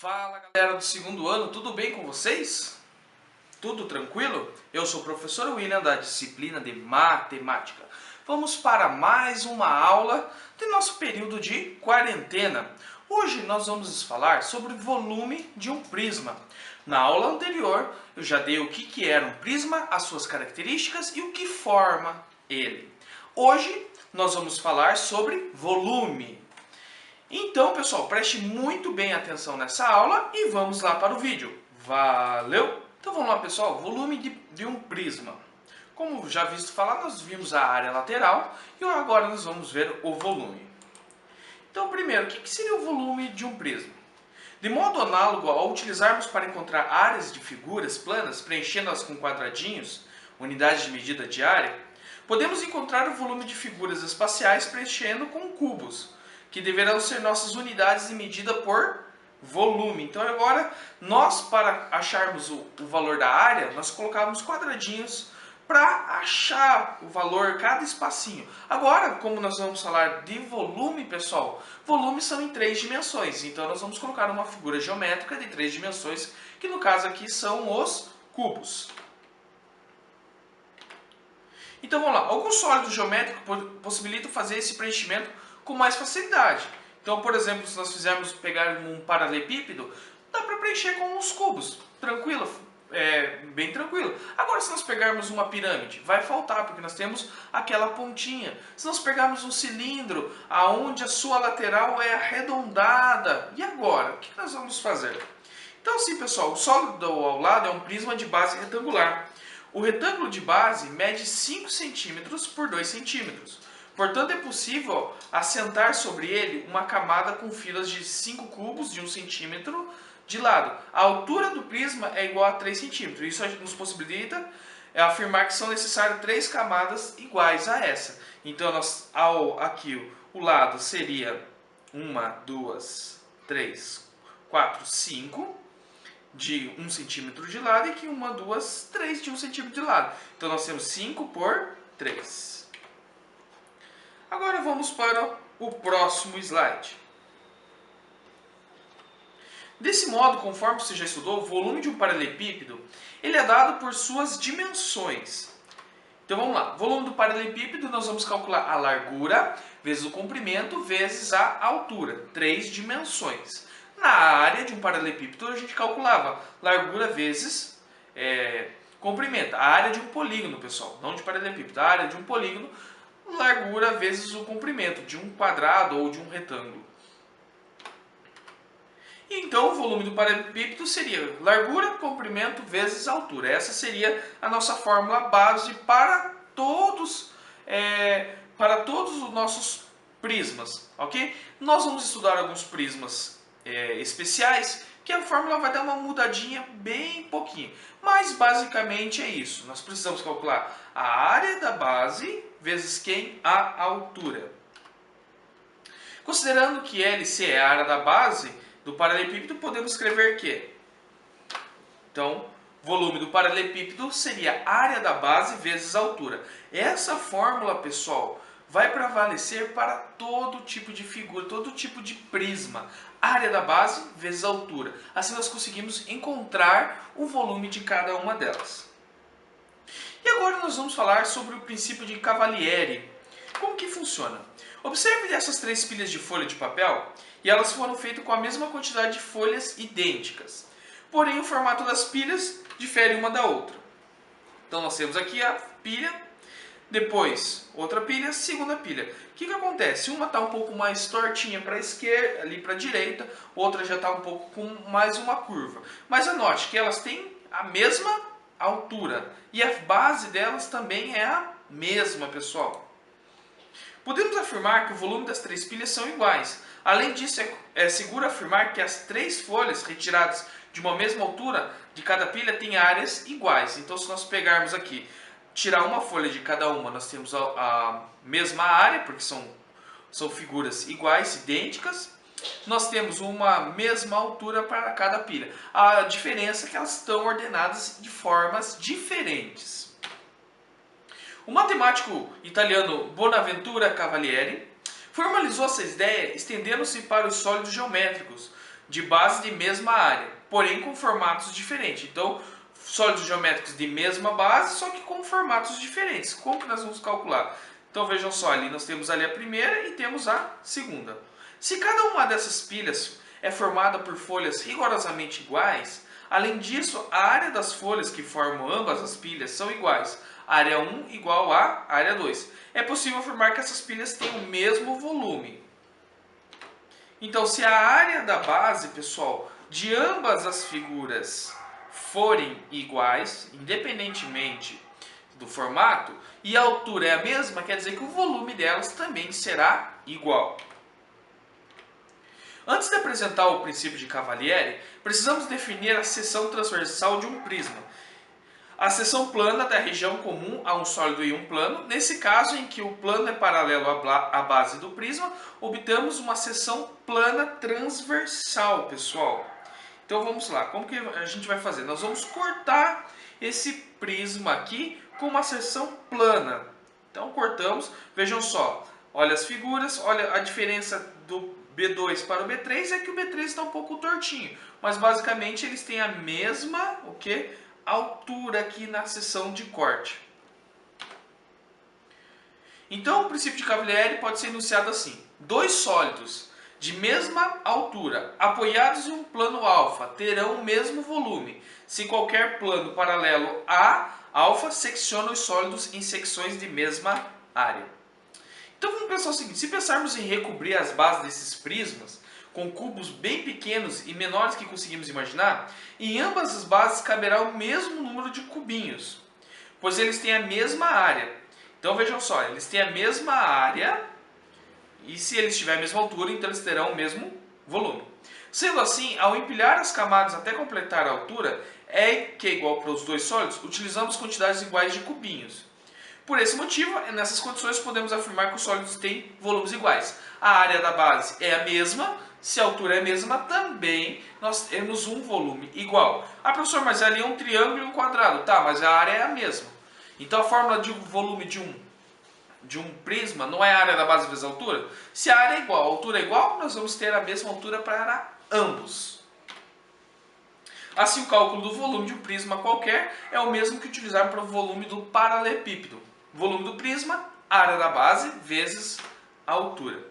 Fala galera do segundo ano, tudo bem com vocês? Tudo tranquilo? Eu sou o professor William da disciplina de Matemática. Vamos para mais uma aula do nosso período de quarentena. Hoje nós vamos falar sobre o volume de um prisma. Na aula anterior eu já dei o que era um prisma, as suas características e o que forma ele. Hoje nós vamos falar sobre volume. Então, pessoal, preste muito bem atenção nessa aula e vamos lá para o vídeo. Valeu! Então vamos lá, pessoal. Volume de um prisma. Como já visto falar, nós vimos a área lateral e agora nós vamos ver o volume. Então, primeiro, o que seria o volume de um prisma? De modo análogo ao utilizarmos para encontrar áreas de figuras planas, preenchendo-as com quadradinhos, unidades de medida de área, podemos encontrar o volume de figuras espaciais preenchendo com cubos, que deverão ser nossas unidades de medida por volume. Então agora, nós para acharmos o valor da área, nós colocávamos quadradinhos para achar o valor, cada espacinho. Agora, como nós vamos falar de volume, pessoal, volumes são em 3 dimensões. Então nós vamos colocar uma figura geométrica de 3 dimensões, que no caso aqui são os cubos. Então vamos lá, alguns sólidos geométricos possibilitam fazer esse preenchimento com mais facilidade. Então, por exemplo, se nós pegar um paralelepípedo, dá para preencher com uns cubos, tranquilo, bem tranquilo. Agora, se nós pegarmos uma pirâmide, vai faltar, porque nós temos aquela pontinha. Se nós pegarmos um cilindro, aonde a sua lateral é arredondada, e agora? O que nós vamos fazer? Então, assim, pessoal, o sólido ao lado é um prisma de base retangular. O retângulo de base mede 5 centímetros por 2 centímetros. Portanto, é possível assentar sobre ele uma camada com filas de 5 cubos de 1 centímetro de lado. A altura do prisma é igual a 3 centímetros. Isso nos possibilita afirmar que são necessárias 3 camadas iguais a essa. Então, aqui o lado seria 1, 2, 3, 4, 5 de 1 centímetro de lado e aqui 1, 2, 3 de 1 centímetro de lado. Então, nós temos 5 por 3. Agora vamos para o próximo slide. Desse modo, conforme você já estudou, o volume de um paralelepípedo ele é dado por suas dimensões. Então vamos lá, volume do paralelepípedo nós vamos calcular a largura vezes o comprimento vezes a altura, 3 dimensões. Na área de um paralelepípedo a gente calculava largura vezes comprimento, a área de um polígono, pessoal, não de paralelepípedo, a área de um polígono, largura vezes o comprimento de um quadrado ou de um retângulo. Então, o volume do paralelepípedo seria largura, comprimento vezes altura. Essa seria a nossa fórmula base para todos os nossos prismas, ok? Nós vamos estudar alguns prismas especiais, que a fórmula vai dar uma mudadinha bem pouquinho. Mas, basicamente, é isso. Nós precisamos calcular a área da base vezes quem? A altura. Considerando que LC é a área da base do paralelepípedo, podemos escrever que, então, volume do paralelepípedo seria a área da base vezes a altura. Essa fórmula, pessoal, vai prevalecer para todo tipo de figura, todo tipo de prisma. Área da base vezes a altura. Assim nós conseguimos encontrar o volume de cada uma delas. E agora nós vamos falar sobre o princípio de Cavalieri. Como que funciona? Observe essas 3 pilhas de folha de papel e elas foram feitas com a mesma quantidade de folhas idênticas. Porém, o formato das pilhas difere uma da outra. Então nós temos aqui a pilha, depois outra pilha, segunda pilha. O que acontece? Uma está um pouco mais tortinha para a esquerda, ali para a direita, outra já está um pouco com mais uma curva. Mas anote que elas têm a mesma altura e a base delas também é a mesma, pessoal. Podemos afirmar que o volume das 3 pilhas são iguais. Além disso, é seguro afirmar que as 3 folhas retiradas de uma mesma altura de cada pilha têm áreas iguais. Então, se nós pegarmos aqui, tirar uma folha de cada uma, nós temos a mesma área, porque são figuras iguais, idênticas. Nós temos uma mesma altura para cada pilha. A diferença é que elas estão ordenadas de formas diferentes. O matemático italiano Bonaventura Cavalieri formalizou essa ideia estendendo-se para os sólidos geométricos, de base de mesma área, porém com formatos diferentes. Então, sólidos geométricos de mesma base, só que com formatos diferentes. Como que nós vamos calcular? Então vejam só, ali nós temos ali a primeira e temos a segunda. Se cada uma dessas pilhas é formada por folhas rigorosamente iguais, além disso, a área das folhas que formam ambas as pilhas são iguais. Área 1 igual a área 2. É possível afirmar que essas pilhas têm o mesmo volume. Então, se a área da base, pessoal, de ambas as figuras forem iguais, independentemente do formato, e a altura é a mesma, quer dizer que o volume delas também será igual. Antes de apresentar o princípio de Cavalieri, precisamos definir a seção transversal de um prisma. A seção plana da região comum a um sólido e um plano. Nesse caso, em que o plano é paralelo à base do prisma, obtemos uma seção plana transversal, pessoal. Então vamos lá, como que a gente vai fazer? Nós vamos cortar esse prisma aqui com uma seção plana. Então cortamos, vejam só, olha as figuras, olha a diferença do B2 para o B3 é que o B3 está um pouco tortinho, mas basicamente eles têm a mesma altura aqui na seção de corte. Então o princípio de Cavalieri pode ser enunciado assim: dois sólidos de mesma altura, apoiados em um plano alfa, terão o mesmo volume, se qualquer plano paralelo a alfa secciona os sólidos em secções de mesma área. Então vamos pensar o seguinte: se pensarmos em recobrir as bases desses prismas com cubos bem pequenos e menores que conseguimos imaginar, em ambas as bases caberá o mesmo número de cubinhos, pois eles têm a mesma área. Então vejam só, eles têm a mesma área, e se eles tiverem a mesma altura, então eles terão o mesmo volume. Sendo assim, ao empilhar as camadas até completar a altura, que é igual para os dois sólidos, utilizamos quantidades iguais de cubinhos. Por esse motivo, nessas condições, podemos afirmar que os sólidos têm volumes iguais. A área da base é a mesma, se a altura é a mesma, também nós temos um volume igual. Ah, professor, mas ali é um triângulo e um quadrado. Tá, mas a área é a mesma. Então a fórmula de volume de um prisma não é a área da base vezes a altura? Se a área é igual, a altura é igual, nós vamos ter a mesma altura para ambos. Assim, o cálculo do volume de um prisma qualquer é o mesmo que utilizar para o volume do paralelepípedo. Volume do prisma, área da base vezes a altura.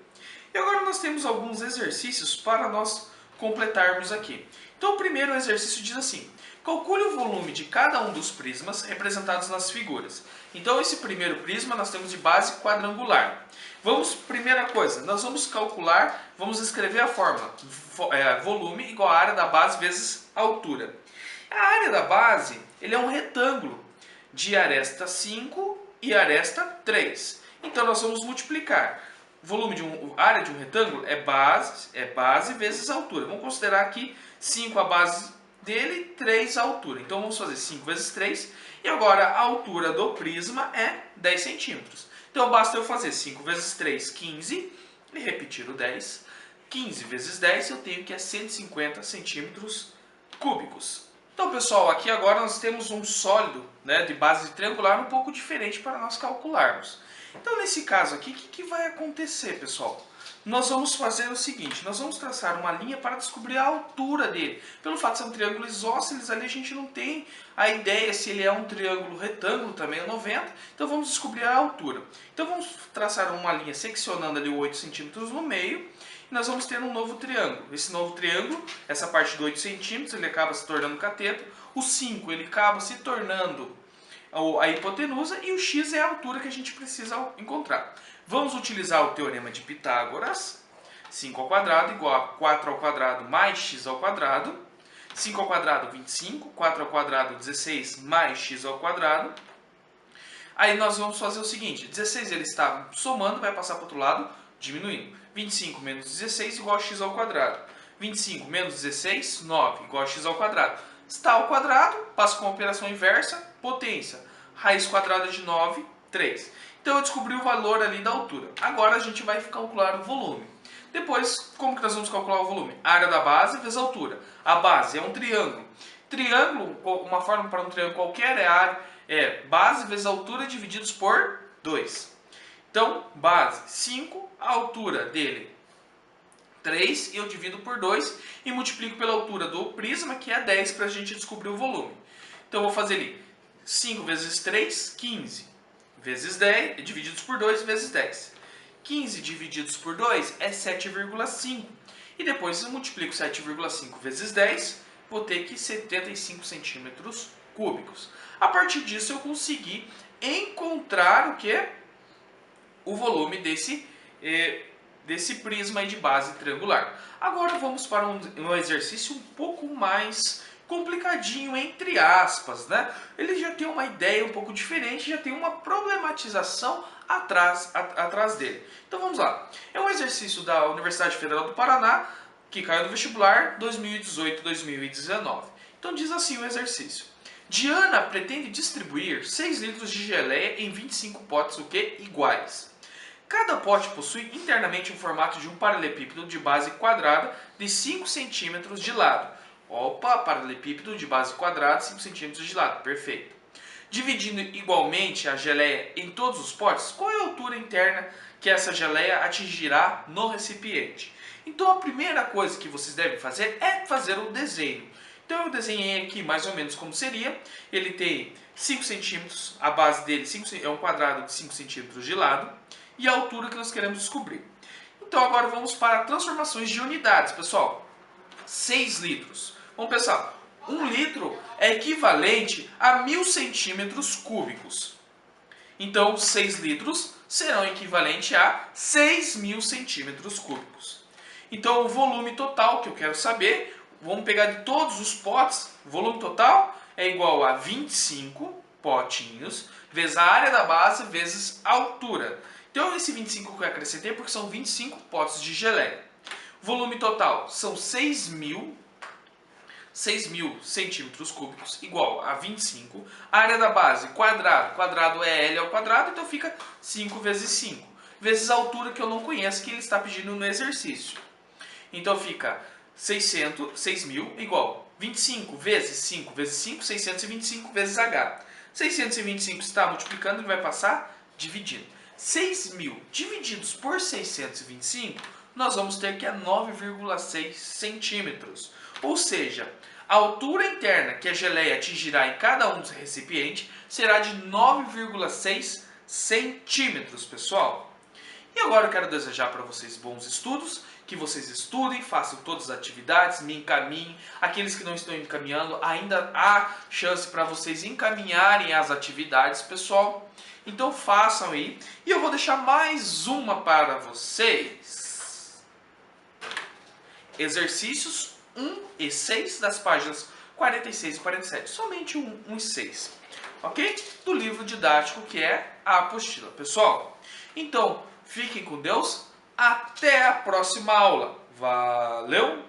E agora nós temos alguns exercícios para nós completarmos aqui. Então o primeiro exercício diz assim: calcule o volume de cada um dos prismas representados nas figuras. Então esse primeiro prisma nós temos de base quadrangular. Primeira coisa, nós vamos calcular, vamos escrever a fórmula volume igual a área da base vezes a altura. A área da base, ele é um retângulo de aresta 5 e aresta 3. Então nós vamos multiplicar. Área de um retângulo é base vezes a altura. Vamos considerar aqui 5 a base dele, 3 a altura. Então vamos fazer 5 vezes 3. E agora a altura do prisma é 10 centímetros. Então basta eu fazer 5 vezes 3, 15. E repetir o 10. 15 vezes 10 eu tenho que é 150 centímetros cúbicos. Então pessoal, aqui agora nós temos um sólido, de base triangular um pouco diferente para nós calcularmos. Então nesse caso aqui, o que vai acontecer, pessoal? Nós vamos fazer o seguinte: nós vamos traçar uma linha para descobrir a altura dele. Pelo fato de ser um triângulo isósceles, ali a gente não tem a ideia se ele é um triângulo retângulo, também é 90. Então vamos descobrir a altura. Então vamos traçar uma linha seccionando ali 8 centímetros no meio. E nós vamos ter um novo triângulo. Esse novo triângulo, essa parte de 8 centímetros, ele acaba se tornando cateto. O 5, ele acaba se tornando a hipotenusa, e o x é a altura que a gente precisa encontrar. Vamos utilizar o teorema de Pitágoras. 5 ao quadrado igual a 4 ao quadrado mais x ao quadrado. 5 ao quadrado, 25. 4 ao quadrado, 16 mais x ao quadrado. Aí nós vamos fazer o seguinte: 16 ele está somando, vai passar para o outro lado, diminuindo. 25 menos 16 igual a x ao quadrado. 25 menos 16, 9, igual a x ao quadrado. Está ao quadrado, passa com a operação inversa, potência. Raiz quadrada de 9, 3. Então eu descobri o valor ali da altura. Agora a gente vai calcular o volume. Depois, como que nós vamos calcular o volume? A área da base vezes a altura. A base é um triângulo. Triângulo, uma forma para um triângulo qualquer é base vezes a altura divididos por 2. Então, base 5, a altura dele 3 e eu divido por 2 e multiplico pela altura do prisma, que é 10, para a gente descobrir o volume. Então eu vou fazer ali 5 vezes 3, 15, vezes 10, divididos por 2, vezes 10. 15 divididos por 2 é 7,5. E depois eu multiplico 7,5 vezes 10, vou ter que 75 centímetros cúbicos. A partir disso eu consegui encontrar o que? O volume desse prisma aí de base triangular. Agora vamos para um exercício um pouco mais complicadinho, entre aspas, né? Ele já tem uma ideia um pouco diferente, já tem uma problematização atrás dele. Então vamos lá. É um exercício da Universidade Federal do Paraná, que caiu no vestibular 2018-2019. Então diz assim o exercício. Diana pretende distribuir 6 litros de geleia em 25 potes, o que? Iguais. Cada pote possui internamente um formato de um paralelepípedo de base quadrada de 5 centímetros de lado. Opa, paralelepípedo de base quadrada, 5 centímetros de lado, perfeito. Dividindo igualmente a geleia em todos os potes, qual é a altura interna que essa geleia atingirá no recipiente? Então a primeira coisa que vocês devem fazer é fazer o desenho. Então eu desenhei aqui mais ou menos como seria. Ele tem 5 centímetros, a base dele é um quadrado de 5 centímetros de lado. E a altura que nós queremos descobrir. Então agora vamos para transformações de unidades, pessoal. 6 litros. Vamos pensar, 1 litro é equivalente a 1000 centímetros cúbicos. Então 6 litros serão equivalente a 6.000 centímetros cúbicos. Então o volume total que eu quero saber, vamos pegar de todos os potes, o volume total é igual a 25 potinhos, vezes a área da base, vezes a altura. Então esse 25 que eu acrescentei porque são 25 potes de geleia. O volume total são 6.000 centímetros cúbicos, igual a 25. A área da base, quadrado. Quadrado é L ao quadrado, então fica 5 vezes 5. Vezes a altura que eu não conheço, que ele está pedindo no exercício. Então fica 6.000 igual 25 vezes 5 vezes 5, 625 vezes H. 625 está multiplicando, ele vai passar dividindo. 6.000 divididos por 625, nós vamos ter que é 9,6 centímetros. Ou seja, a altura interna que a geleia atingirá em cada um dos recipientes será de 9,6 centímetros, pessoal. E agora eu quero desejar para vocês bons estudos, que vocês estudem, façam todas as atividades, me encaminhem. Aqueles que não estão encaminhando, ainda há chance para vocês encaminharem as atividades, pessoal. Então façam aí. E eu vou deixar mais uma para vocês. Exercícios 1 e 6 das páginas 46 e 47. Somente 1 e 6. Ok? Do livro didático que é a apostila. Pessoal, então fiquem com Deus. Até a próxima aula. Valeu!